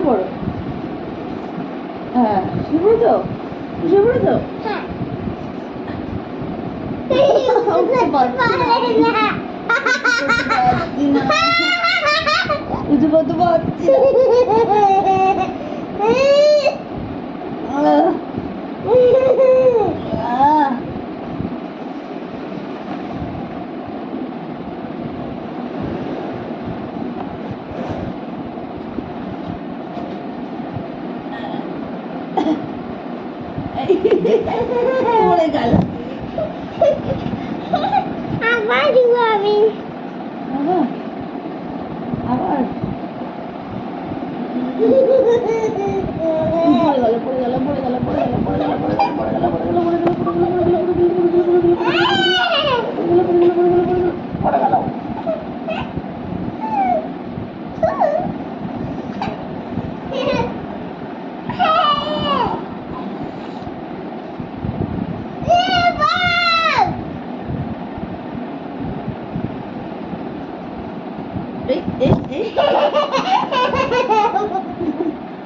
পড়ো। হ্যাঁ, শুয়ে পড়েছো? শুয়ে পড়েছো? হ্যাঁ। উঠতে পারছি না। উঠতে পারছি না। পড়ে গেল। আবার দিব আমি। আবার পড়ে গেল পড়ে গেল পড়ে গেল পড়ে গেল পড়ে গেল পড়ে গেল পড়ে গেল পড়ে গেল পড়ে গেল পড়ে গেল পড়ে গেল। এই